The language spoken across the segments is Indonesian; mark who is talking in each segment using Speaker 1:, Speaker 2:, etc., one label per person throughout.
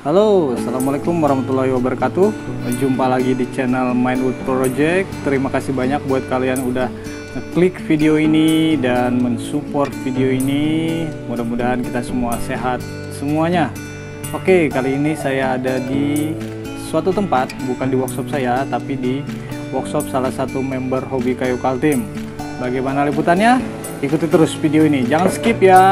Speaker 1: Halo, assalamualaikum warahmatullahi wabarakatuh. Jumpa lagi di channel Mindwood Project. Terima kasih banyak buat kalian udah ngeklik video ini dan mensupport video ini. Mudah-mudahan kita semua sehat semuanya. Oke, kali ini saya ada di suatu tempat, bukan di workshop saya, tapi di workshop salah satu member hobi kayu Kaltim. Bagaimana liputannya? Ikuti terus video ini, jangan skip ya.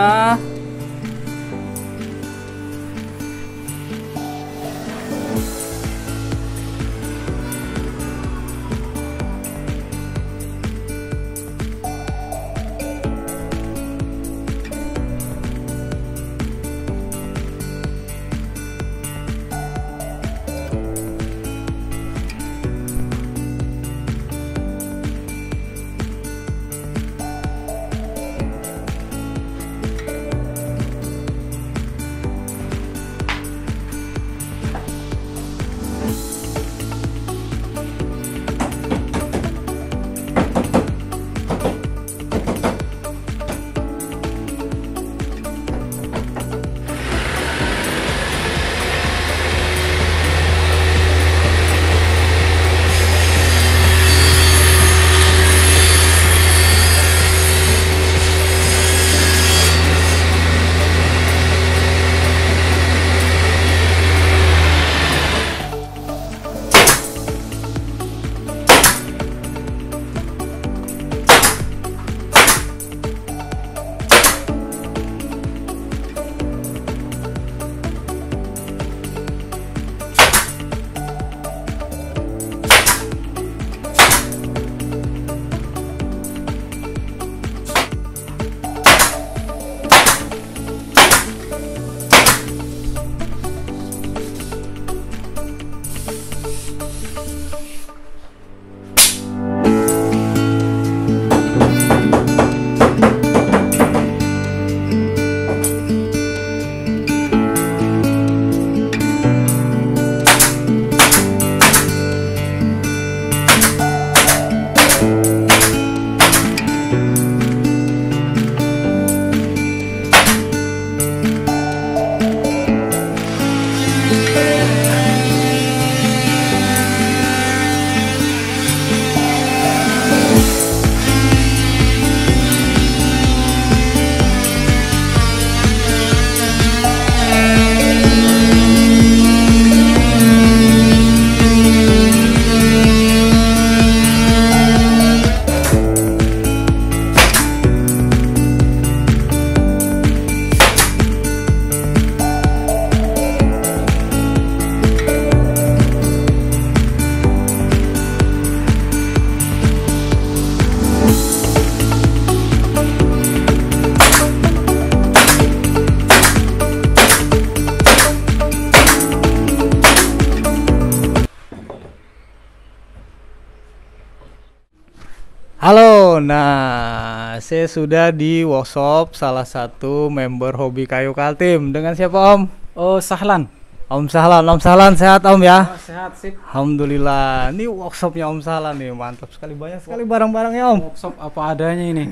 Speaker 1: Halo, nah saya sudah di workshop salah satu member hobi kayu Kaltim. Dengan siapa Om?
Speaker 2: Oh, Sahlan.
Speaker 1: Om Sahlan, sehat Om ya?
Speaker 2: Oh, sehat sip.
Speaker 1: Alhamdulillah, ini workshopnya Om Sahlan nih, mantap sekali, banyak sekali barang-barangnya Om.
Speaker 2: Workshop apa adanya ini.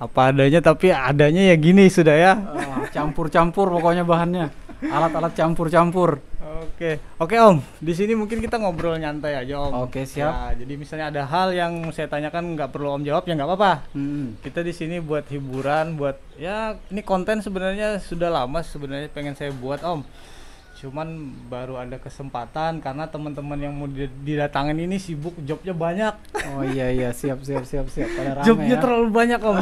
Speaker 1: Apa adanya, tapi adanya ya gini sudah ya.
Speaker 2: Campur-campur pokoknya bahannya. Alat-alat campur-campur.
Speaker 1: Oke Om, di sini mungkin kita ngobrol nyantai aja Om.
Speaker 2: Oke, siap.
Speaker 1: Ya, jadi misalnya ada hal yang saya tanyakan nggak perlu Om jawab ya nggak apa-apa. Kita di sini buat hiburan, buat ya ini konten sebenarnya sudah lama sebenarnya pengen saya buat Om. Cuman baru ada kesempatan karena teman-teman yang mau didatangin ini sibuk, jobnya banyak.
Speaker 2: Oh iya siap. Pada rame
Speaker 1: Jobnya
Speaker 2: ya.
Speaker 1: terlalu banyak Om.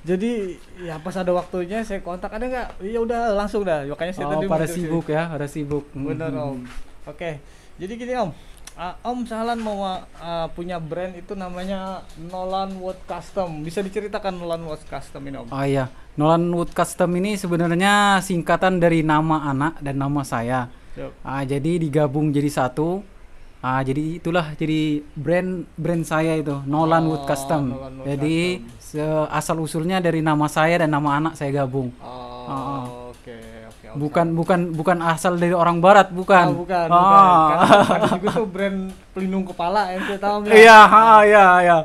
Speaker 1: Jadi ya pas ada waktunya saya kontak, ada nggak? Iya udah langsung dah. Makanya saya tadi
Speaker 2: pada sibuk ya, pada sibuk.
Speaker 1: Bener Om. Oke. Jadi gini Om. Om Sahlan mau punya brand itu namanya Nolan Wood Custom. Bisa diceritakan Nolan Wood Custom ini Om?
Speaker 2: Oh iya, Nolan Wood Custom ini sebenarnya singkatan dari nama anak dan nama saya. Jadi digabung jadi satu. Jadi itulah jadi brand saya itu Nolan Wood Custom.
Speaker 1: Nolan Wood
Speaker 2: Jadi asal usulnya dari nama saya dan nama anak saya gabung.
Speaker 1: Oke.
Speaker 2: Bukan asal dari orang barat, bukan.
Speaker 1: Bukan. Karena juga tuh brand pelindung kepala yang saya tahu ya.
Speaker 2: Iya.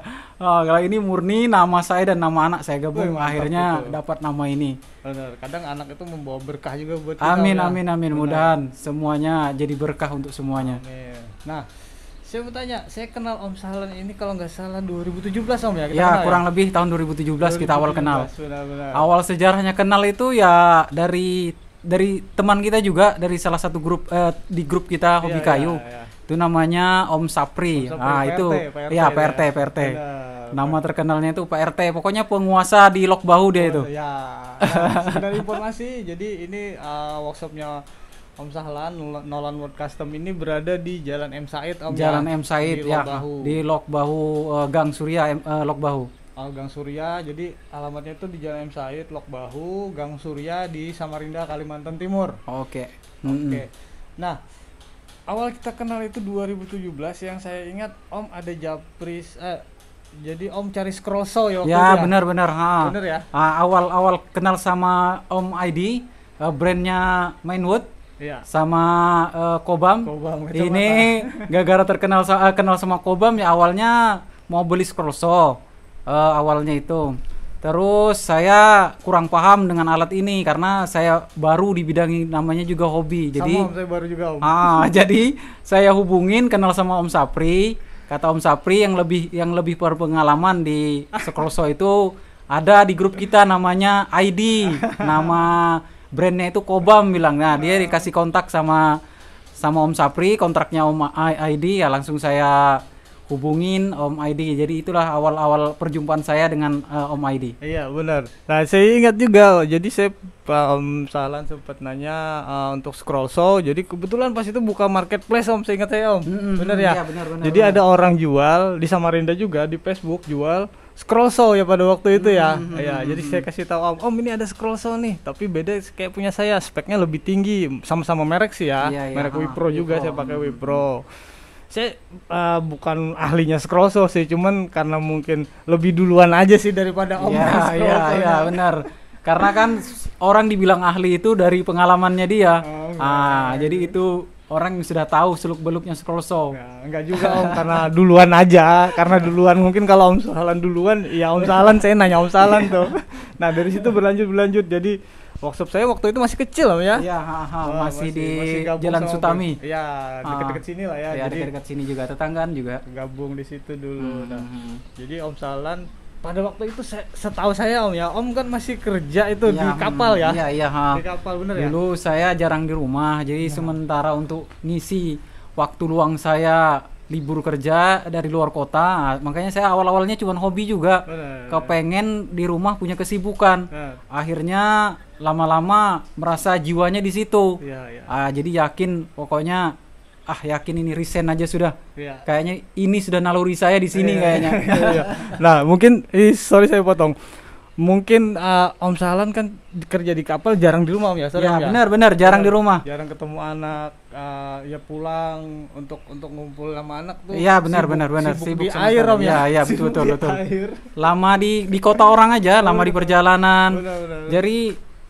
Speaker 2: Kalau ini murni nama saya dan nama anak saya gabung,
Speaker 1: Mantap
Speaker 2: akhirnya
Speaker 1: itu.
Speaker 2: dapat nama ini.
Speaker 1: Benar. Kadang anak itu membawa berkah juga buat kita.
Speaker 2: Amin,
Speaker 1: ya.
Speaker 2: amin, amin.
Speaker 1: Benar.
Speaker 2: Mudahan semuanya jadi berkah untuk semuanya.
Speaker 1: Amin. Nah, saya mau tanya, saya kenal Om Sahlan ini kalau nggak salah 2017 Om ya? Kita
Speaker 2: Ya,
Speaker 1: kenal
Speaker 2: kurang lebih tahun 2017 kita awal kenal.
Speaker 1: Benar-benar.
Speaker 2: Awal sejarahnya kenal itu ya dari teman kita juga, dari salah satu grup di grup kita hobi
Speaker 1: Iya,
Speaker 2: kayu.
Speaker 1: iya, iya.
Speaker 2: Itu namanya Om Sapri.
Speaker 1: Om Sapri,
Speaker 2: Ah,
Speaker 1: PRT,
Speaker 2: itu
Speaker 1: PRT
Speaker 2: ya
Speaker 1: ya.
Speaker 2: PRT.
Speaker 1: Benar.
Speaker 2: Nama terkenalnya itu Pak RT. Pokoknya penguasa di Lok Bahu dia itu.
Speaker 1: Ya, nah, sekedar informasi, jadi ini workshopnya Om Sahlan, Nolan Wood Custom ini berada di Jalan M Said Om.
Speaker 2: Jalan
Speaker 1: ya?
Speaker 2: M Said
Speaker 1: Di
Speaker 2: ya,
Speaker 1: Lok Bahu.
Speaker 2: di Lok Bahu Gang Surya Lok Bahu.
Speaker 1: Gang Surya, jadi alamatnya itu di Jalan M Said, Lok Bahu, Gang Surya di Samarinda, Kalimantan Timur.
Speaker 2: Oke.
Speaker 1: Oke. Nah, awal kita kenal itu 2017, yang saya ingat Om ada japris, jadi Om cari scroll saw ya waktu itu
Speaker 2: Ya,
Speaker 1: ya?
Speaker 2: benar-benar.
Speaker 1: Bener ya?
Speaker 2: Awal-awal kenal sama Om ID, brandnya Mainwood.
Speaker 1: Iya.
Speaker 2: Sama Kobam.
Speaker 1: Kobam, kacamata.
Speaker 2: Ini gara-gara kenal sama Kobam ya, awalnya mau beli scroll saw. Awalnya itu. Terus saya kurang paham dengan alat ini karena saya baru di bidang ini, namanya juga hobi. Jadi
Speaker 1: Sama Om, saya baru juga Om.
Speaker 2: jadi saya hubungin, kenal sama Om Sapri. Kata Om Sapri yang lebih berpengalaman di scroll saw itu ada di grup kita namanya ID. Nama brandnya itu Kobam bilang. Nah, dia dikasih kontak sama Om Sapri, kontraknya Om ID ya, langsung saya hubungin Om ID. Jadi itulah awal-awal perjumpaan saya dengan Om ID.
Speaker 1: Iya benar. Nah saya ingat juga, jadi saya Pak Om Sahlan sempat nanya untuk scroll saw. Jadi kebetulan pas itu buka marketplace Om, saya ingat saya Om. Benar ya?
Speaker 2: Iya, benar,
Speaker 1: Jadi ada orang jual di Samarinda juga di Facebook jual scroll saw ya pada waktu itu ya. Ya, jadi saya kasih tahu Om ini ada scroll saw nih, tapi beda kayak punya saya, speknya lebih tinggi, sama-sama merek sih ya.
Speaker 2: Iya, iya.
Speaker 1: Merek Wipro juga,
Speaker 2: Wipro.
Speaker 1: saya pakai Wipro. Saya bukan ahlinya scroll saw sih, cuman karena mungkin lebih duluan aja sih daripada Om
Speaker 2: Iya,
Speaker 1: scroll
Speaker 2: iya,
Speaker 1: saw-nya.
Speaker 2: iya, benar. Karena kan orang dibilang ahli itu dari pengalamannya dia.
Speaker 1: Oh, enggak.
Speaker 2: Jadi itu orang yang sudah tahu seluk-beluknya scroll saw.
Speaker 1: Ya, enggak juga Om, karena duluan aja. Karena duluan, mungkin kalau Om Sahlan duluan, ya Om Sahlan saya nanya Om Sahlan tuh. Nah dari situ berlanjut. Jadi workshop saya waktu itu masih kecil Om ya.
Speaker 2: Iya, masih di
Speaker 1: gabung
Speaker 2: Jalan
Speaker 1: sama
Speaker 2: Sutami.
Speaker 1: Iya, dekat-dekat sini lah ya.
Speaker 2: Ya,
Speaker 1: Jadi
Speaker 2: dekat-dekat sini juga, tetanggaan juga.
Speaker 1: gabung di situ dulu. Nah, jadi Om Sahlan pada waktu itu setahu saya Om ya, Om kan masih kerja itu di kapal ya.
Speaker 2: Iya, iya,
Speaker 1: Di kapal bener ya.
Speaker 2: Dulu saya jarang di rumah, jadi sementara untuk ngisi waktu luang saya libur kerja dari luar kota, makanya saya awal-awalnya cuma hobi juga.
Speaker 1: Bener.
Speaker 2: Kepengen di rumah punya kesibukan.
Speaker 1: Nah,
Speaker 2: Akhirnya lama-lama merasa jiwanya di situ.
Speaker 1: iya.
Speaker 2: Jadi yakin, pokoknya yakin ini resign aja sudah.
Speaker 1: Iya.
Speaker 2: Kayaknya ini sudah naluri saya di sini kayaknya.
Speaker 1: Iya. Nah, mungkin sorry saya potong. Mungkin Om Sahlan kan kerja di kapal, jarang di rumah Om ya,
Speaker 2: Ya, benar jarang di rumah.
Speaker 1: Jarang ketemu anak, ya pulang untuk ngumpul sama anak tuh.
Speaker 2: Iya, benar.
Speaker 1: Sibuk di
Speaker 2: sama
Speaker 1: air
Speaker 2: sekali.
Speaker 1: Om ya.
Speaker 2: Iya,
Speaker 1: Sibuk
Speaker 2: betul.
Speaker 1: di air.
Speaker 2: Lama di kota orang aja, lama di perjalanan.
Speaker 1: Benar.
Speaker 2: Jadi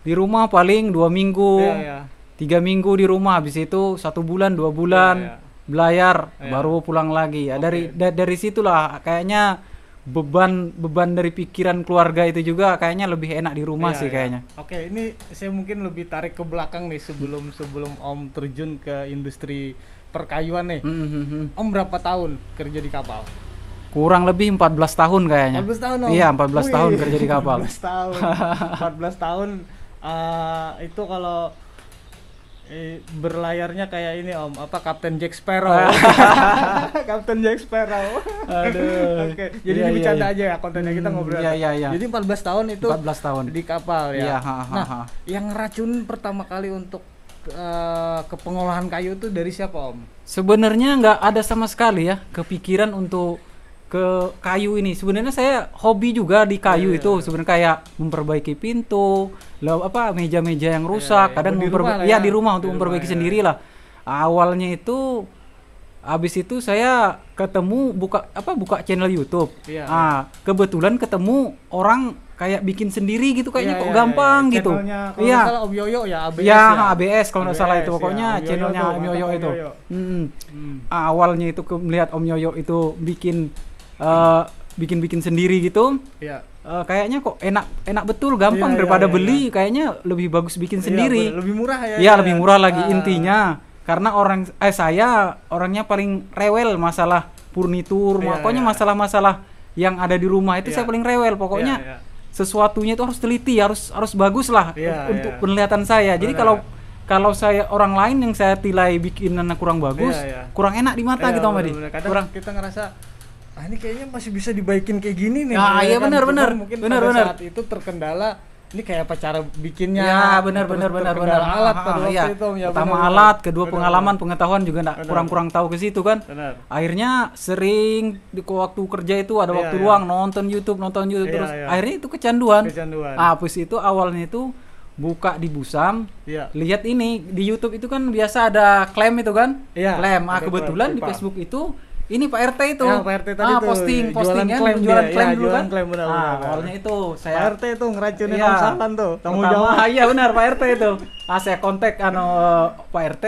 Speaker 2: di rumah paling 2 minggu,
Speaker 1: Iya.
Speaker 2: 3 minggu di rumah, habis itu 1 bulan, 2 bulan
Speaker 1: Iya.
Speaker 2: belayar,
Speaker 1: Iya.
Speaker 2: baru pulang lagi. Ya,
Speaker 1: Oke.
Speaker 2: dari situlah kayaknya beban dari pikiran keluarga itu juga kayaknya lebih enak di rumah
Speaker 1: Iya,
Speaker 2: sih
Speaker 1: iya.
Speaker 2: kayaknya.
Speaker 1: Oke, ini saya mungkin lebih tarik ke belakang nih sebelum Om terjun ke industri perkayuan nih. Om berapa tahun kerja di kapal?
Speaker 2: Kurang lebih 14 tahun kayaknya.
Speaker 1: 14 tahun Om?
Speaker 2: Iya, 14 tahun
Speaker 1: Wih,
Speaker 2: kerja di kapal.
Speaker 1: 14 tahun. 14 tahun itu kalau berlayarnya kayak ini Om, Kapten Jack Sparrow. Kapten Jack Sparrow.
Speaker 2: Aduh.
Speaker 1: Oke, jadi
Speaker 2: Iya,
Speaker 1: ini bercanda
Speaker 2: iya.
Speaker 1: aja ya kontennya, kita ngobrol.
Speaker 2: Iya.
Speaker 1: Jadi 14 tahun itu
Speaker 2: 14 tahun.
Speaker 1: di kapal ya.
Speaker 2: Iya,
Speaker 1: Nah, yang ngeracunin pertama kali untuk ke pengolahan kayu itu dari siapa Om?
Speaker 2: Sebenarnya nggak ada sama sekali ya kepikiran untuk ke kayu ini. Sebenarnya saya hobi juga di kayu itu. Sebenarnya kayak memperbaiki pintu, meja-meja yang rusak, kadang
Speaker 1: di rumah lah
Speaker 2: di rumah untuk
Speaker 1: Di
Speaker 2: memperbaiki
Speaker 1: rumah,
Speaker 2: sendiri lah. Awalnya itu habis itu saya ketemu buka channel YouTube.
Speaker 1: Iya,
Speaker 2: Kebetulan ketemu orang kayak bikin sendiri gitu, kayaknya
Speaker 1: Iya,
Speaker 2: kok
Speaker 1: iya,
Speaker 2: gampang
Speaker 1: iya.
Speaker 2: gitu.
Speaker 1: Channelnya, kalau
Speaker 2: Iya.
Speaker 1: nggak salah Om Yoyo ya, ABS
Speaker 2: Ya,
Speaker 1: ya.
Speaker 2: ABS kalau nggak salah itu,
Speaker 1: ABS,
Speaker 2: pokoknya
Speaker 1: ya. Om Yoyo
Speaker 2: channelnya
Speaker 1: tuh,
Speaker 2: Om Yoyo
Speaker 1: mantap
Speaker 2: itu.
Speaker 1: Om Yoyo.
Speaker 2: Awalnya itu melihat Om Yoyo itu bikin bikin sendiri gitu.
Speaker 1: Iya.
Speaker 2: Kayaknya kok enak betul, gampang
Speaker 1: Iya,
Speaker 2: daripada
Speaker 1: iya,
Speaker 2: beli. Kayaknya lebih bagus bikin sendiri.
Speaker 1: Lebih murah ya.
Speaker 2: Iya, lebih murah lagi intinya. Karena saya orangnya paling rewel masalah furnitur, pokoknya masalah-masalah yang ada di rumah itu saya paling rewel. Pokoknya sesuatunya itu harus teliti, harus bagus lah untuk penglihatan saya. Jadi kalau saya orang lain yang saya tilai bikinannya kurang bagus, kurang enak di mata gitu, Om Adi.
Speaker 1: Kadang kita ngerasa ini kayaknya masih bisa dibaikin kayak gini nih.
Speaker 2: Nah, iya benar.
Speaker 1: Mungkin pada saat itu terkendala ini kayak apa cara bikinnya.
Speaker 2: Ya, benar.
Speaker 1: Alat pada waktu itu ya.
Speaker 2: Pertama alat, kedua pengalaman, pengetahuan juga enggak kurang tahu ke situ kan.
Speaker 1: Benar.
Speaker 2: Akhirnya sering di waktu kerja itu ada waktu luang nonton YouTube terus. Akhirnya itu kecanduan. Habis itu awalnya itu buka di Busam, lihat ini di YouTube itu kan biasa ada klaim itu kan, klaim. Kebetulan di Facebook itu ini Pak RT itu,
Speaker 1: Pak RT tadi tuh,
Speaker 2: posting
Speaker 1: jualan
Speaker 2: kan,
Speaker 1: jualan
Speaker 2: klaim dulu
Speaker 1: jualan
Speaker 2: kan.
Speaker 1: Klaim, benar.
Speaker 2: Awalnya itu saya
Speaker 1: Pak RT itu ngeracunin Om Salan tuh, tanggung jawab.
Speaker 2: Iya benar Pak RT itu. Saya kontak Pak RT,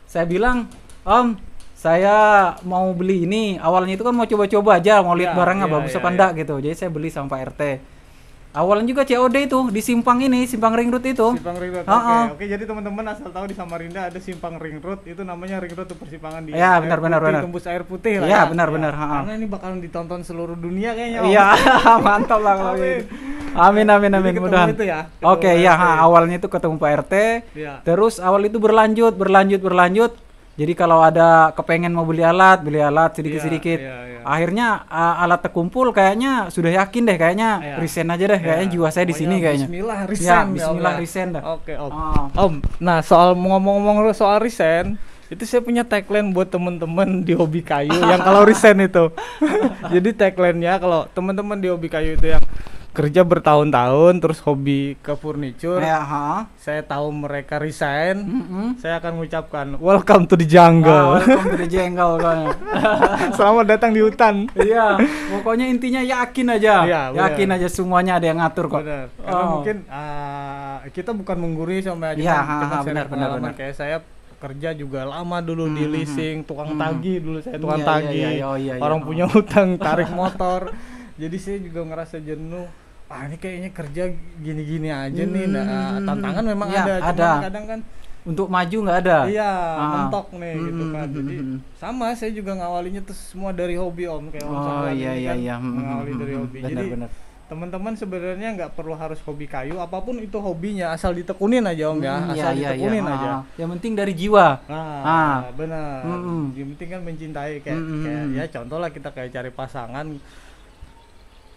Speaker 2: saya bilang, Om, saya mau beli ini. Awalnya itu kan mau coba-coba aja, mau lihat barangnya bagus apa enggak gitu. Jadi saya beli sama Pak RT. Awalnya juga COD itu di Simpang Ring Road itu.
Speaker 1: Simpang Ring Road. Oke, jadi teman-teman asal tahu di Samarinda ada Simpang Ring Road, itu namanya Ring Road persimpangan di.
Speaker 2: Iya, benar.
Speaker 1: Tembus air putih lah.
Speaker 2: Iya, benar.
Speaker 1: Karena ini bakalan ditonton seluruh dunia kayaknya.
Speaker 2: Iya, mantap lah kalau gitu. Amin. Mudah-mudahan. Oke, ya, awalnya itu ketemu Pak RT. Terus awal itu berlanjut. Jadi kalau ada kepengen mau beli alat sedikit-sedikit. Akhirnya alat terkumpul, kayaknya sudah yakin deh, kayaknya resign aja deh, kayaknya jiwa saya di sini kayaknya. Bismillah resign dah.
Speaker 1: Oke, Om. Nah, soal ngomong-ngomong soal resign, itu saya punya tagline buat teman-teman di hobi kayu yang kalau resign itu. Jadi tagline-nya kalau teman-teman di hobi kayu itu yang kerja bertahun-tahun terus hobi ke furniture, saya tahu mereka resign, saya akan mengucapkan welcome to the jungle.
Speaker 2: Welcome to the jungle kan.
Speaker 1: Selamat datang di hutan.
Speaker 2: Iya, pokoknya intinya yakin aja. Yakin aja semuanya ada yang ngatur kok.
Speaker 1: Benar. Karena mungkin kita bukan menggurui sama aja. Benar. Kayak saya kerja juga lama dulu di leasing, tukang tagih dulu saya tukang tagih. Orang punya hutang tarik motor. Jadi saya juga ngerasa jenuh. Ini kayaknya kerja gini-gini aja nih. Tantangan memang ada. Kadang kan
Speaker 2: untuk maju nggak ada.
Speaker 1: Iya, mentok nih gitu kan. Jadi sama saya juga ngawalinya tuh semua dari hobi Om, kayak Om Salan kan ngawali dari hobi. Jadi teman-teman sebenarnya nggak perlu harus hobi kayu, apapun itu hobinya, asal ditekunin aja Om ya. Asal ditekunin aja.
Speaker 2: Yang penting dari jiwa.
Speaker 1: Benar. Yang penting kan mencintai kayak ya contoh lah kita kayak cari pasangan,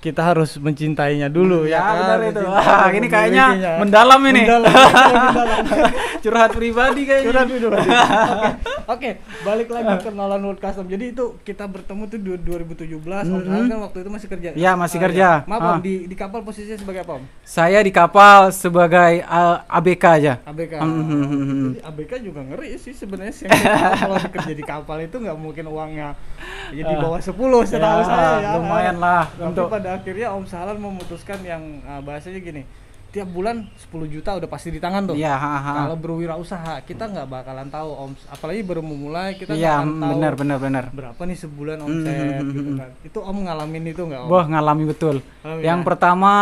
Speaker 1: kita harus mencintainya dulu ya kan?
Speaker 2: Benar itu. Ini kayaknya mendalam ini. Curhat pribadi kayaknya.
Speaker 1: Oke, balik lagi ke Nolan Wood Custom. Jadi itu kita bertemu tuh 2017. Om Salan kan waktu itu masih kerja.
Speaker 2: Iya, masih kerja.
Speaker 1: Maaf Om, di kapal posisinya sebagai apa Om?
Speaker 2: Saya di kapal sebagai ABK aja.
Speaker 1: ABK. Jadi ABK juga ngeri sih sebenarnya. Kalau kerja di kapal itu nggak mungkin uangnya jadi di bawah 10 setahu saya ya.
Speaker 2: Lumayan lah.
Speaker 1: Tapi pada akhirnya Om Salan memutuskan yang bahasanya gini, tiap bulan 10 juta udah pasti di tangan tuh. Kalau berwirausaha kita nggak bakalan tahu Om, apalagi baru memulai kita nggak akan tahu.
Speaker 2: Benar.
Speaker 1: Berapa nih sebulan omset gitu kan. Itu Om ngalamin itu nggak Om?
Speaker 2: Wah, ngalami betul. Yang pertama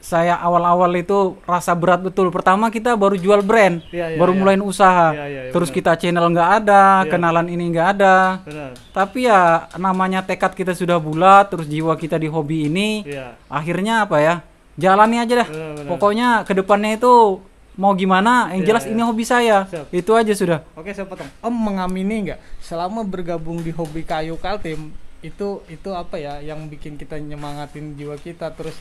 Speaker 2: saya awal-awal itu rasa berat betul. Pertama kita baru jual brand, baru mulain usaha. Terus kita channel nggak ada, kenalan ini nggak ada. Tapi ya namanya tekad kita sudah bulat, terus jiwa kita di hobi ini. Akhirnya apa ya? Jalani aja dah. Pokoknya kedepannya itu mau gimana? Yang jelas ini hobi saya. Itu aja sudah.
Speaker 1: Oke, saya potong. Om mengamini nggak selama bergabung di hobi kayu Kaltim? Itu apa ya yang bikin kita nyemangatin jiwa kita, terus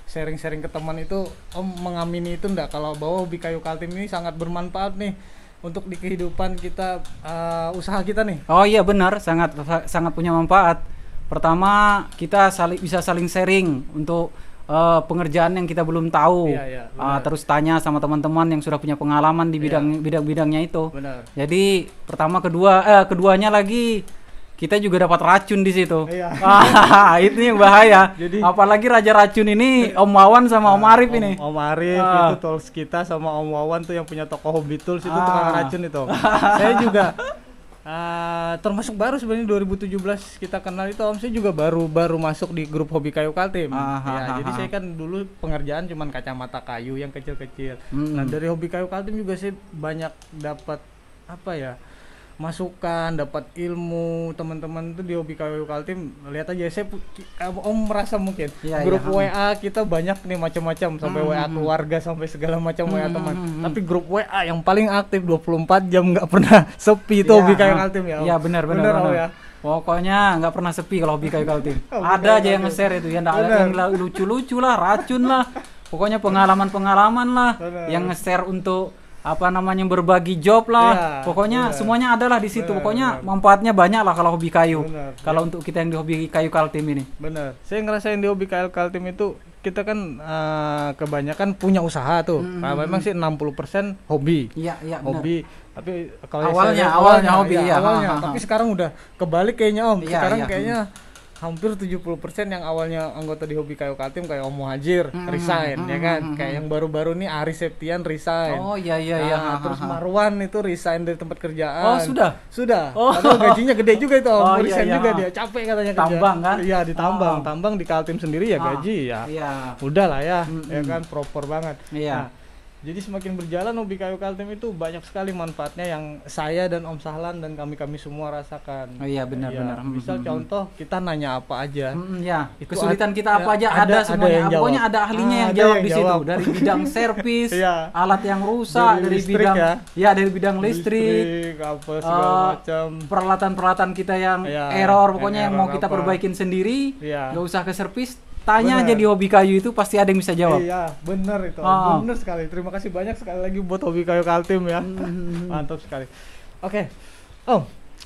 Speaker 1: sharing-sharing ke teman itu Om mengamini itu enggak kalau bahwa hobi kayu Kaltim ini sangat bermanfaat nih untuk di kehidupan kita, usaha kita nih?
Speaker 2: Oh iya benar, sangat punya manfaat. Pertama kita bisa saling sharing untuk pengerjaan yang kita belum tahu. Terus tanya sama teman-teman yang sudah punya pengalaman di bidang-bidangnya itu. Jadi pertama, keduanya lagi kita juga dapat racun di situ. Itu yang bahaya. Jadi, apalagi raja racun ini Om Wawan sama Om Arif ini.
Speaker 1: Om Arif itu tools kita, sama Om Wawan tuh yang punya toko Hobi Tools itu tukang racun itu. Saya juga termasuk baru sebenarnya 2017 kita kenal itu Om. Saya juga baru masuk di grup hobi kayu Kaltim. Jadi saya kan dulu pengerjaan cuman kacamata kayu yang kecil-kecil. Nah dari hobi kayu Kaltim juga saya banyak dapat masukan, dapat ilmu. Teman-teman tuh di hobi kayu Kaltim, lihat aja saya Om merasa mungkin grup WA kita banyak nih macam-macam, sampai WA keluarga, sampai segala macam WA teman. Tapi grup WA yang paling aktif 24 jam nggak pernah sepi itu hobi kayu Kaltim ya Om.
Speaker 2: Iya benar ya. Pokoknya nggak pernah sepi kalau hobi kayu Kaltim. Ada aja yang nge-share itu, yang lucu-lucu lah, racun lah. Pokoknya pengalaman-pengalaman lah, yang nge-share untuk berbagi job lah. Pokoknya semuanya adalah di situ. Pokoknya manfaatnya banyak lah kalau hobi kayu. Kalau untuk kita yang di hobi kayu Kaltim ini. Bener.
Speaker 1: Saya ngerasain di hobi kayu Kaltim itu kita kan kebanyakan punya usaha tuh. Memang sih 60% hobi.
Speaker 2: Iya,
Speaker 1: hobi. Tapi kalau
Speaker 2: awalnya hobi ya.
Speaker 1: Tapi sekarang udah kebalik kayaknya Om. Sekarang kayaknya hampir 70% yang awalnya anggota di hobi kayu Kaltim kayak Om Muhajir resign ya kan, kayak yang baru-baru nih Ari Septian resign. Terus Marwan itu resign dari tempat kerjaan. Sudah. Padahal gajinya gede juga itu Om. Resign juga dia, capek katanya kerja.
Speaker 2: Tambang kan?
Speaker 1: Iya di tambang di Kaltim sendiri ya gaji ya. Udah lah ya kan proper banget. Jadi semakin berjalan hobi kayu Kaltim itu banyak sekali manfaatnya yang saya dan Om Sahlan dan kami semua rasakan.
Speaker 2: Benar.
Speaker 1: Misal contoh kita nanya apa aja.
Speaker 2: Kesulitan kita apa aja ada semuanya. Pokoknya ada ahlinya yang jawab di situ. Dari bidang servis, alat yang rusak, dari bidang dari bidang listrik,
Speaker 1: apa segala macam.
Speaker 2: Peralatan-peralatan kita yang error, pokoknya yang mau kita perbaikin sendiri, nggak usah ke servis. Tanya aja di hobi kayu itu pasti ada yang bisa jawab.
Speaker 1: Iya, benar itu. Benar sekali. Terima kasih banyak sekali lagi buat hobi kayu Kaltim ya. Mantap sekali. Oke.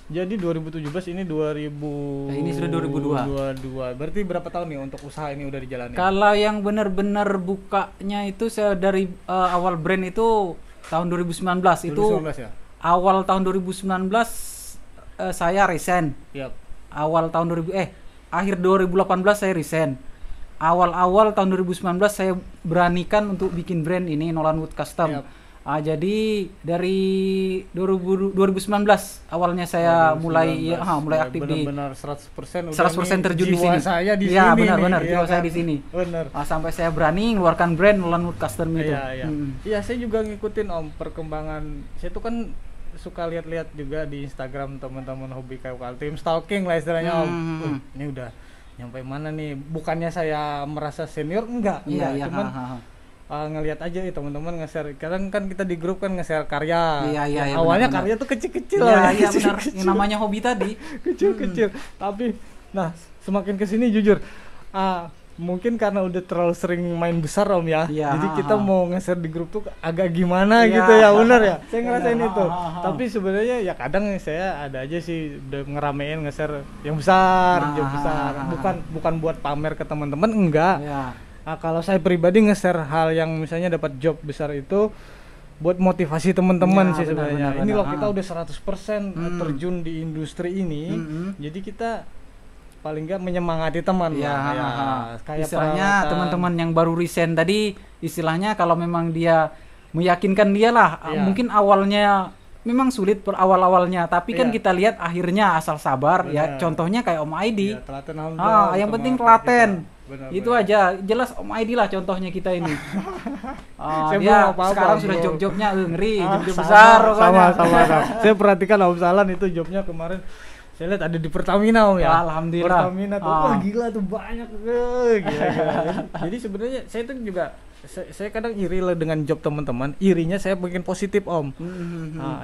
Speaker 1: Jadi 2017 ini
Speaker 2: ini sudah
Speaker 1: 2022. Berarti berapa tahun nih untuk usaha ini udah dijalani?
Speaker 2: Kalau yang benar-benar bukanya itu saya dari awal brand itu tahun 2019. 2019 itu ya? Awal tahun 2019 saya resign. Awal tahun akhir 2018 saya resign. Awal-awal tahun 2019 saya beranikan untuk bikin brand ini Nolan Wood Custom. Jadi dari 2019 awalnya saya mulai aktif di
Speaker 1: benar 100%
Speaker 2: terjun di sini.
Speaker 1: Saya di sini.
Speaker 2: Benar jiwa saya di sini. Benar. Sampai saya berani mengeluarkan brand Nolan Wood Custom itu.
Speaker 1: Iya, saya juga ngikutin Om perkembangan. Saya tuh kan suka lihat-lihat juga di Instagram teman-teman hobi kayu Kaltim, stalking lah istilahnya Om. Ini udah nyampe mana nih? Bukannya saya merasa senior, enggak. Cuman ngelihat aja teman-teman nge-share. Kadang kan kita di grup kan nge-share karya. Awalnya karya tuh kecil-kecil
Speaker 2: lah. Iya benar. Yang namanya hobi tadi
Speaker 1: kecil-kecil. Tapi semakin kesini jujur mungkin karena udah terlalu sering main besar Om ya. Jadi kita mau nge-share di grup tuh agak gimana gitu ya, benar ya. Saya ngerasain itu. Tapi sebenarnya ya kadang saya ada aja sih udah ngeramein nge-share yang besar, job besar. Bukan buat pamer ke teman-teman, enggak. Kalau saya pribadi nge-share hal yang misalnya dapat job besar itu buat motivasi teman-teman sih sebenarnya. Ini loh kita udah 100% terjun di industri ini. Jadi kita paling nggak menyemangati teman
Speaker 2: kayak istilahnya teman-teman yang baru resign tadi, istilahnya kalau memang dia meyakinkan dia lah, mungkin awalnya memang sulit awalnya, tapi kan kita lihat akhirnya asal sabar. Contohnya kayak Om Aidi. Yang penting telaten. Itu aja jelas Om Aidi lah contohnya kita ini. Dia sekarang sudah job-jobnya ngeri, job besar.
Speaker 1: Sama. Saya perhatikan Om Sahlan itu jobnya kemarin. Saya lihat ada di Pertamina Om ya.
Speaker 2: Alhamdulillah.
Speaker 1: Pertamina tuh gila tuh banyak. Gila. Jadi sebenarnya saya tuh juga saya kadang iri lah dengan job teman-teman. Irinya saya bikin positif Om.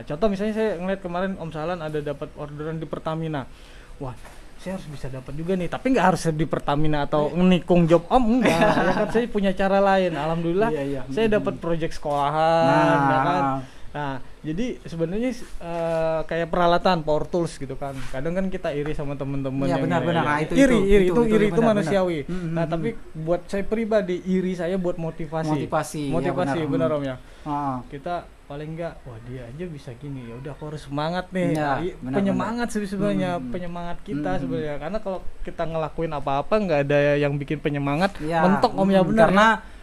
Speaker 1: Contoh misalnya saya ngeliat kemarin Om Sahlan ada dapat orderan di Pertamina. Wah, saya harus bisa dapat juga nih. Tapi nggak harus di Pertamina atau nikung job Om, enggak. Ya kan saya punya cara lain. Alhamdulillah saya dapat proyek sekolahan, ya kan. Nah, jadi sebenarnya kayak peralatan power tools gitu kan. Kadang kan kita iri sama teman-teman yang
Speaker 2: benar.
Speaker 1: Iri itu manusiawi. Nah, tapi buat saya pribadi iri saya buat motivasi. Benar Om ya. Kita paling enggak dia aja bisa gini. Ya udah aku harus semangat nih. Penyemangat sebenarnya, penyemangat kita sebenarnya. Karena kalau kita ngelakuin apa-apa enggak ada yang bikin penyemangat, mentok Om ya benar.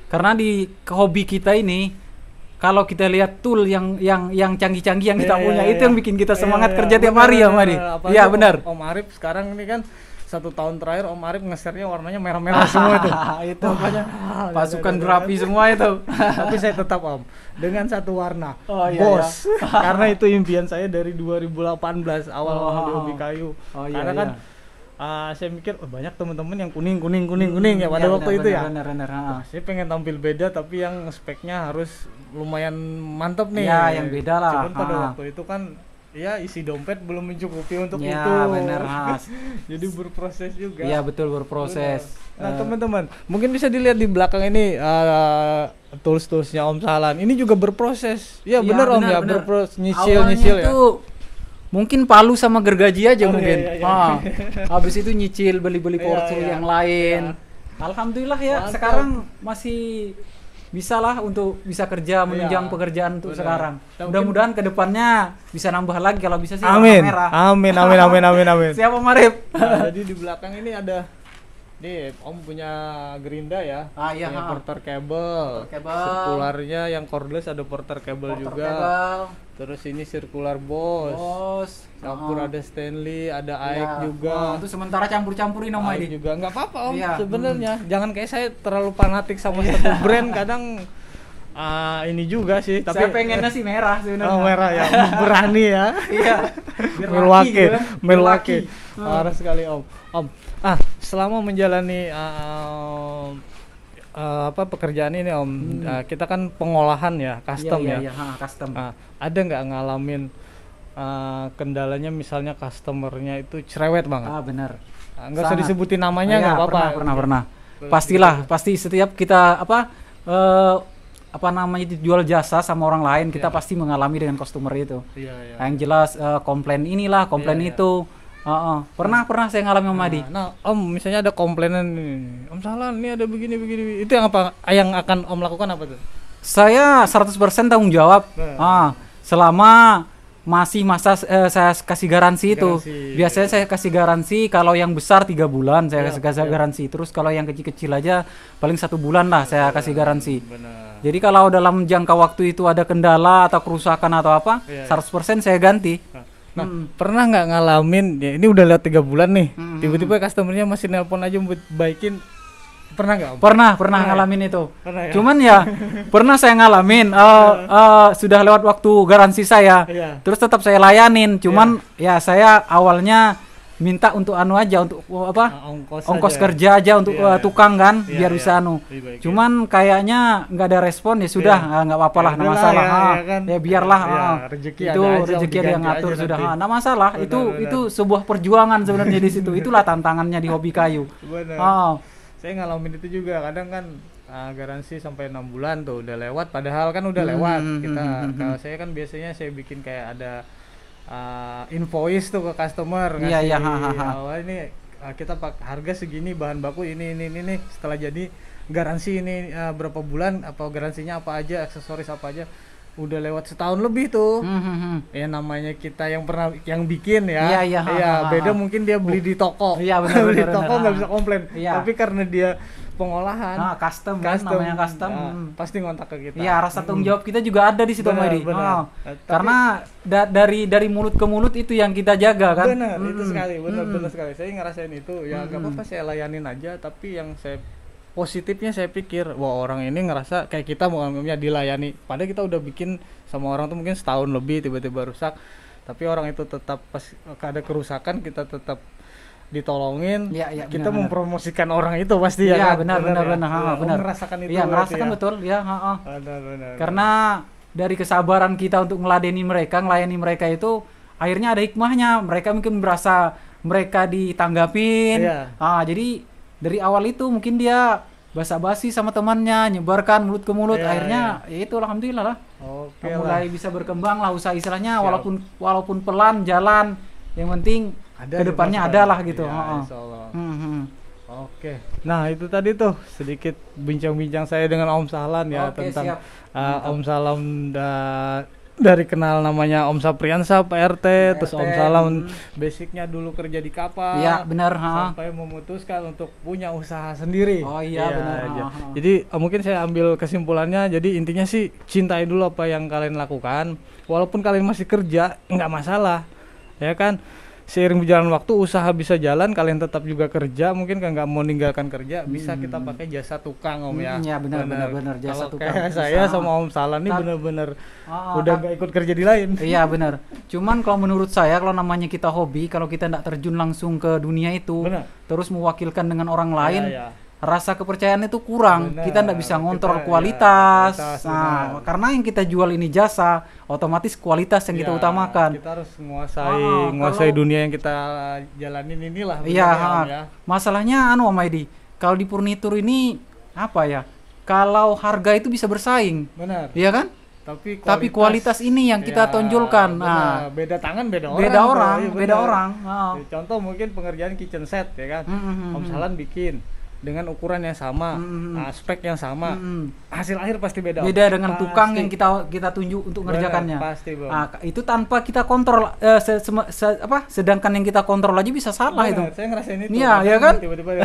Speaker 2: Karena di hobi kita ini kalau kita lihat tool yang canggih-canggih yang kita
Speaker 1: Iya,
Speaker 2: punya
Speaker 1: iya,
Speaker 2: itu
Speaker 1: iya.
Speaker 2: yang bikin kita semangat
Speaker 1: Iya,
Speaker 2: kerja
Speaker 1: iya.
Speaker 2: tiap hari ya,
Speaker 1: Benar,
Speaker 2: Madi.
Speaker 1: apalagi
Speaker 2: Iya, benar.
Speaker 1: Om Arif sekarang ini kan 1 tahun terakhir Om Arif nge-share-nya warnanya merah-merah semua itu.
Speaker 2: Itu makanya pasukan berapi semua itu.
Speaker 1: Tapi saya tetap Om dengan satu warna.
Speaker 2: Oh, iya,
Speaker 1: Bos. Karena itu impian saya dari 2018 awal-awal di Hobi Kayu.
Speaker 2: Oh, iya,
Speaker 1: Karena kan
Speaker 2: iya.
Speaker 1: saya mikir banyak teman-teman yang kuning ya pada
Speaker 2: Iya,
Speaker 1: waktu
Speaker 2: benar,
Speaker 1: itu ya.
Speaker 2: benar.
Speaker 1: Wah, saya pengen tampil beda tapi yang speknya harus lumayan mantep nih.
Speaker 2: Ya, yang beda lah.
Speaker 1: Cuman pada waktu itu kan ya isi dompet belum mencukupi untuk
Speaker 2: Ya,
Speaker 1: itu.
Speaker 2: benar, Mas.
Speaker 1: Jadi berproses juga.
Speaker 2: Iya, betul berproses.
Speaker 1: Nah, teman-teman, mungkin bisa dilihat di belakang ini tools-toolsnya Om Sahlan. Ini juga berproses. Ya, benar Om ya, berproses nyicil ya.
Speaker 2: Itu mungkin palu sama gergaji aja
Speaker 1: Oh,
Speaker 2: mungkin.
Speaker 1: iya, iya.
Speaker 2: Habis itu nyicil beli-beli
Speaker 1: Iya,
Speaker 2: power tool
Speaker 1: iya.
Speaker 2: yang lain.
Speaker 1: Iya.
Speaker 2: Alhamdulillah ya,
Speaker 1: Mantap.
Speaker 2: sekarang masih bisa lah untuk bisa kerja menunjang
Speaker 1: Iya,
Speaker 2: pekerjaan untuk
Speaker 1: benar.
Speaker 2: sekarang.
Speaker 1: Nah,
Speaker 2: Mudah-mudahan kedepannya bisa nambah lagi kalau bisa sih
Speaker 1: Amin.
Speaker 2: warna merah.
Speaker 1: Amin.
Speaker 2: Siapa Marip?
Speaker 1: Nah, jadi di belakang ini ada nih Om punya Gerinda ya.
Speaker 2: Ah, iya,
Speaker 1: Punya
Speaker 2: ha.
Speaker 1: porter cable.
Speaker 2: Cable.
Speaker 1: Sirkularnya yang cordless ada porter cable
Speaker 2: Porter
Speaker 1: juga.
Speaker 2: cable,
Speaker 1: Terus ini sirkular bos.
Speaker 2: bos.
Speaker 1: Campur ada Stanley, ada
Speaker 2: Iya.
Speaker 1: AEK juga.
Speaker 2: Itu sementara campur-campurin Om
Speaker 1: AEK
Speaker 2: ini.
Speaker 1: juga nggak apa-apa Om
Speaker 2: Iya.
Speaker 1: sebenarnya. Jangan kayak saya terlalu fanatik sama satu brand kadang ini juga sih tapi
Speaker 2: Saya pengennya sih merah sebenarnya.
Speaker 1: oh, merah ya. Berani ya.
Speaker 2: Iya. Biar laki
Speaker 1: Milwaukee,
Speaker 2: gitu kan.
Speaker 1: Milwaukee.
Speaker 2: Biar laki.
Speaker 1: Parah sekali Om. Selama menjalani pekerjaan ini Om, kita kan pengolahan ya, custom
Speaker 2: Iya,
Speaker 1: ya.
Speaker 2: custom.
Speaker 1: Ada nggak ngalamin kendalanya misalnya customernya itu cerewet banget?
Speaker 2: Benar.
Speaker 1: Nggak usah
Speaker 2: Sangat.
Speaker 1: disebutin namanya nggak apa-apa.
Speaker 2: Pernah. Pastilah, pasti setiap kita apa namanya jual jasa sama orang lain kita
Speaker 1: Iya.
Speaker 2: pasti mengalami dengan customer itu.
Speaker 1: Iya, iya.
Speaker 2: Yang jelas komplain inilah, komplain
Speaker 1: Iya, iya.
Speaker 2: itu. Pernah saya ngalami sama Madi.
Speaker 1: Nah, Om misalnya ada komplainan nih, Om Sahlan ini ada begini, itu yang apa? Yang akan Om lakukan apa tuh?
Speaker 2: Saya 100% tanggung jawab.
Speaker 1: Nah.
Speaker 2: Selama masih masa saya kasih garansi itu.
Speaker 1: Garansi.
Speaker 2: Biasanya saya kasih garansi kalau yang besar 3 bulan saya
Speaker 1: Iya,
Speaker 2: kasih
Speaker 1: iya.
Speaker 2: garansi. Terus kalau yang kecil-kecil aja paling 1 bulan lah saya kasih garansi.
Speaker 1: Benar.
Speaker 2: Jadi kalau dalam jangka waktu itu ada kendala atau kerusakan atau apa,
Speaker 1: Iya, iya.
Speaker 2: 100% saya ganti.
Speaker 1: Nah, pernah nggak ngalamin ya ini udah lewat 3 bulan nih,
Speaker 2: Hmm.
Speaker 1: tiba-tiba customernya masih nelpon aja buat baikin, pernah nggak Om?
Speaker 2: Pernah
Speaker 1: ya?
Speaker 2: ngalamin itu.
Speaker 1: Pernah ya?
Speaker 2: Cuman ya pernah saya ngalamin sudah lewat waktu garansi saya.
Speaker 1: Iya.
Speaker 2: Terus tetap saya layanin. Cuman ya saya awalnya minta untuk anu aja untuk ongkos
Speaker 1: aja.
Speaker 2: kerja aja untuk
Speaker 1: Iya, iya.
Speaker 2: tukang kan
Speaker 1: Iya,
Speaker 2: biar
Speaker 1: iya.
Speaker 2: bisa anu.
Speaker 1: Dibaikin.
Speaker 2: Cuman kayaknya nggak ada respon ya sudah
Speaker 1: Iya.
Speaker 2: nggak apa-apa lah,
Speaker 1: Ya
Speaker 2: nggak
Speaker 1: udahlah
Speaker 2: masalah.
Speaker 1: ya, ya kan.
Speaker 2: Ya biarlah.
Speaker 1: Ya, rezeki
Speaker 2: itu
Speaker 1: ada aja,
Speaker 2: rezeki ada yang
Speaker 1: diganti
Speaker 2: ngatur
Speaker 1: aja
Speaker 2: sudah.
Speaker 1: nanti.
Speaker 2: Nggak masalah.
Speaker 1: Benar,
Speaker 2: Itu
Speaker 1: benar.
Speaker 2: sebuah perjuangan sebenarnya di situ. Itulah tantangannya di hobi kayu.
Speaker 1: Benar.
Speaker 2: Ah.
Speaker 1: Saya ngalamin itu juga, kadang kan garansi sampai 6 bulan tuh udah lewat, padahal kan udah lewat. Kalau saya kan biasanya saya bikin kayak ada invoice tuh ke customer,
Speaker 2: Iya, iya,
Speaker 1: "Wah, ini kita harga segini, bahan baku ini nih, setelah jadi garansi ini berapa bulan, apa garansinya apa aja, aksesoris apa aja." Udah lewat setahun lebih tuh. Ya namanya kita yang pernah yang bikin ya.
Speaker 2: Iya,
Speaker 1: beda mungkin dia beli di toko.
Speaker 2: Iya, benar,
Speaker 1: Beli di
Speaker 2: benar,
Speaker 1: toko
Speaker 2: benar.
Speaker 1: nggak bisa komplain.
Speaker 2: Iya.
Speaker 1: Tapi karena dia pengolahan,
Speaker 2: Custom kan namanya custom.
Speaker 1: pasti ngontak ke kita.
Speaker 2: Iya, rasa tanggung jawab kita juga ada di situ,
Speaker 1: Benar,
Speaker 2: Madi.
Speaker 1: benar.
Speaker 2: Karena dari mulut ke mulut itu yang kita jaga kan.
Speaker 1: Benar, itu sekali, benar sekali. Saya ngerasain itu. Ya nggak apa-apa saya layanin aja, tapi yang saya positifnya saya pikir, wah orang ini ngerasa kayak kita mau dilayani. Padahal kita udah bikin sama orang tuh mungkin setahun lebih tiba-tiba rusak, tapi orang itu tetap pas ada kerusakan kita tetap ditolongin.
Speaker 2: Iya,
Speaker 1: Kita
Speaker 2: benar.
Speaker 1: mempromosikan orang itu pasti ya.
Speaker 2: Iya,
Speaker 1: kan?
Speaker 2: benar.
Speaker 1: Ya?
Speaker 2: Benar.
Speaker 1: Merasakan itu.
Speaker 2: Iya,
Speaker 1: berarti
Speaker 2: merasakan
Speaker 1: ya?
Speaker 2: betul ya.
Speaker 1: Benar.
Speaker 2: Karena dari kesabaran kita untuk melayani mereka itu akhirnya ada hikmahnya. Mereka mungkin merasa mereka ditanggapin.
Speaker 1: Iya.
Speaker 2: Jadi dari awal itu mungkin dia basa-basi sama temannya, nyebarkan mulut ke mulut.
Speaker 1: Iya,
Speaker 2: Akhirnya ya itu alhamdulillah lah.
Speaker 1: Oke
Speaker 2: Mulai bisa berkembang lah usaha istilahnya,
Speaker 1: Siap.
Speaker 2: walaupun pelan jalan, yang penting
Speaker 1: Ada
Speaker 2: kedepannya
Speaker 1: di
Speaker 2: ada
Speaker 1: masa
Speaker 2: lah
Speaker 1: depan.
Speaker 2: gitu.
Speaker 1: Iya, insyaallah.
Speaker 2: Hmm.
Speaker 1: Oke. Nah, itu tadi tuh sedikit bincang-bincang saya dengan Om Sahlan ya
Speaker 2: Oke,
Speaker 1: tentang
Speaker 2: siap.
Speaker 1: Om Sahlan dari kenal namanya Om Sapriansa, Pak RT, terus Om Salam basicnya dulu kerja di kapal.
Speaker 2: Iya, benar,
Speaker 1: sampai memutuskan untuk punya usaha sendiri.
Speaker 2: Oh iya, benar.
Speaker 1: Jadi mungkin saya ambil kesimpulannya, jadi intinya sih cintai dulu apa yang kalian lakukan. Walaupun kalian masih kerja, nggak masalah. Ya kan? Seiring berjalan waktu usaha bisa jalan, kalian tetap juga kerja, mungkin kan nggak mau meninggalkan kerja, bisa kita pakai jasa tukang Om ya.
Speaker 2: Ya benar jasa
Speaker 1: kalau
Speaker 2: tukang.
Speaker 1: Kayak saya sama Om Salan nih bener-bener udah nggak ikut kerja di lain.
Speaker 2: Iya benar. Cuman kalau menurut saya, kalau namanya kita hobi, kalau kita nggak terjun langsung ke dunia itu, terus mewakilkan dengan orang lain, rasa kepercayaan itu kurang. Kita nggak bisa ngontrol kualitas. Karena yang kita jual ini jasa, otomatis kualitas yang kita utamakan.
Speaker 1: Kita harus menguasai dunia yang kita jalanin inilah.
Speaker 2: Iya. Masalahnya Om Aidi, kalau di furnitur ini apa ya? Kalau harga itu bisa bersaing.
Speaker 1: Benar.
Speaker 2: Iya kan? Tapi kualitas ini yang kita tonjolkan. Nah,
Speaker 1: beda tangan beda orang. Contoh mungkin pengerjaan kitchen set ya kan. Om Salan bikin dengan ukuran yang sama, spek yang sama, hasil akhir pasti beda.
Speaker 2: Beda dengan tukang yang kita tunjuk untuk mengerjakannya.
Speaker 1: Pasti,
Speaker 2: itu tanpa kita kontrol, sedangkan yang kita kontrol aja bisa salah itu.
Speaker 1: Saya ngerasain itu.
Speaker 2: Iya, ya kan?
Speaker 1: Tiba-tiba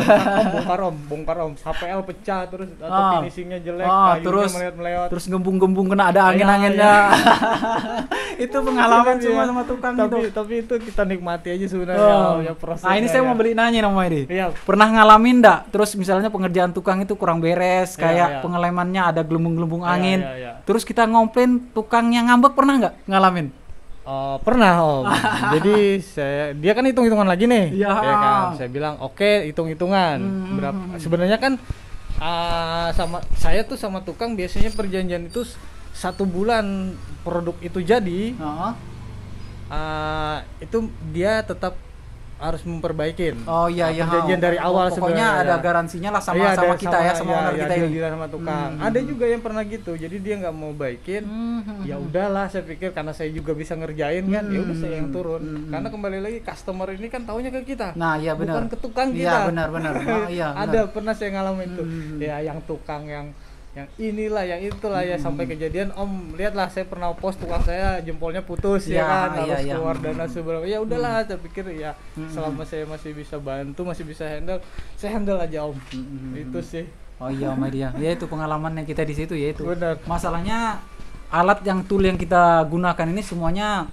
Speaker 1: bongkar om, HPL pecah terus atau finishingnya jelek,
Speaker 2: terus
Speaker 1: meleot-meleot.
Speaker 2: Terus gembung-gembung kena ada angin-anginnya. Itu pengalaman sama tukang itu.
Speaker 1: Tapi itu kita nikmati aja sebenarnya prosesnya.
Speaker 2: Nah, ini saya mau nanya ini. Pernah ngalamin enggak? Terus misalnya pengerjaan tukang itu kurang beres, kayak pengelemannya ada gelembung-gelembung angin. Terus kita ngomplain tukangnya ngambek, pernah nggak ngalamin?
Speaker 1: Pernah Om. Jadi dia kan hitung-hitungan lagi nih.
Speaker 2: Ya
Speaker 1: kan. Saya bilang oke, hitung-hitungan. Berapa? Sebenarnya kan sama saya tuh sama tukang biasanya perjanjian itu 1 bulan produk itu jadi. Itu dia tetap harus memperbaikin. Perjanjian dari awal
Speaker 2: pokoknya ada garansinya lah sama kita sama owner kita ini.
Speaker 1: Sama tukang. Ada juga yang pernah gitu. Jadi dia nggak mau baikin. Ya udahlah, saya pikir karena saya juga bisa ngerjain kan. Ya udah saya yang turun. Karena kembali lagi customer ini kan taunya ke kita.
Speaker 2: Nah, iya benar.
Speaker 1: Bukan ke tukang kita.
Speaker 2: Iya benar.
Speaker 1: Ada pernah saya ngalamin tuh. Ya yang tukang yang inilah yang itulah ya sampai kejadian Om lihatlah saya pernah post tukang saya jempolnya putus ya kan harus keluar dana seberapa ya udahlah saya pikir ya selama saya masih bisa bantu masih bisa handle saya handle aja Om itu sih.
Speaker 2: Om Media ya itu pengalaman yang kita di situ ya itu.
Speaker 1: Benar.
Speaker 2: Masalahnya alat tool yang kita gunakan ini semuanya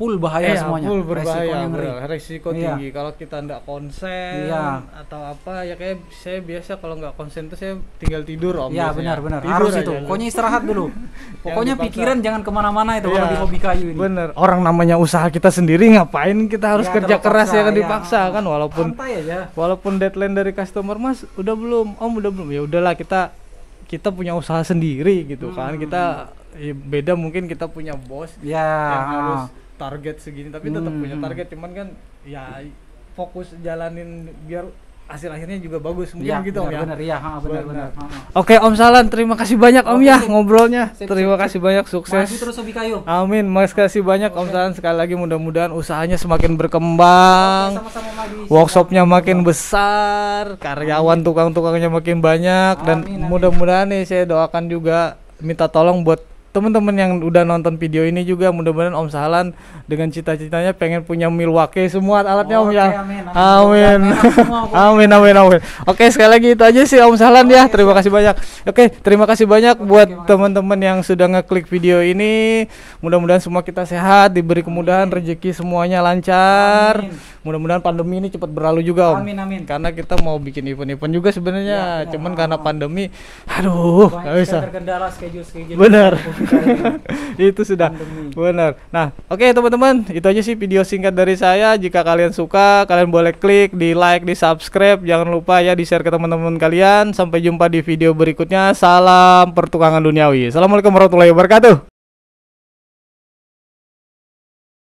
Speaker 2: full bahaya semuanya.
Speaker 1: Full berbahaya, resiko tinggi. Kalau kita nggak konsen atau apa ya kayak saya biasa kalau nggak konsen tuh saya tinggal tidur Om.
Speaker 2: Iya benar. Harus itu. Pokoknya istirahat dulu. Pokoknya pikiran jangan kemana-mana itu kalau di hobi kayu ini.
Speaker 1: Bener. Orang namanya usaha kita sendiri ngapain kita harus kerja keras ya kan dipaksa kan walaupun deadline dari customer Mas udah belum Om udah belum ya udahlah kita punya usaha sendiri gitu kan kita beda mungkin kita punya bos yang harus target segini tapi tetap punya target cuman kan ya fokus jalanin biar hasil akhirnya juga bagus mungkin gitu Om ya.
Speaker 2: Benar.
Speaker 1: Oke Om Salan terima kasih banyak Om ya ngobrolnya. Terima kasih banyak sukses.
Speaker 2: Maju terus hobi kayu.
Speaker 1: Amin. Makasih banyak Om Salan sekali lagi mudah-mudahan usahanya semakin berkembang. Workshopnya makin besar, karyawan tukang-tukangnya makin banyak dan mudah-mudahan nih saya doakan juga minta tolong buat teman-teman yang udah nonton video ini juga mudah-mudahan Om Salan dengan cita-citanya pengen punya Milwaukee semua alatnya Om ya. Amin. Oke sekali lagi itu aja sih Om Salan ya. Terima kasih banyak. Oke terima kasih banyak buat teman-teman yang sudah ngeklik video ini. Mudah-mudahan semua kita sehat, diberi kemudahan, rezeki semuanya lancar. Mudah-mudahan pandemi ini cepat berlalu juga Om.
Speaker 2: Amin.
Speaker 1: Karena kita mau bikin event-event juga sebenarnya. Cuman karena pandemi, aduh nggak bisa.
Speaker 2: Terkendala schedule.
Speaker 1: Benar. Itu sudah benar. Nah, oke teman-teman, itu aja sih video singkat dari saya. Jika kalian suka, kalian boleh klik di like, di subscribe. Jangan lupa ya di share ke teman-teman kalian. Sampai jumpa di video berikutnya. Salam pertukangan duniawi. Assalamualaikum warahmatullahi wabarakatuh.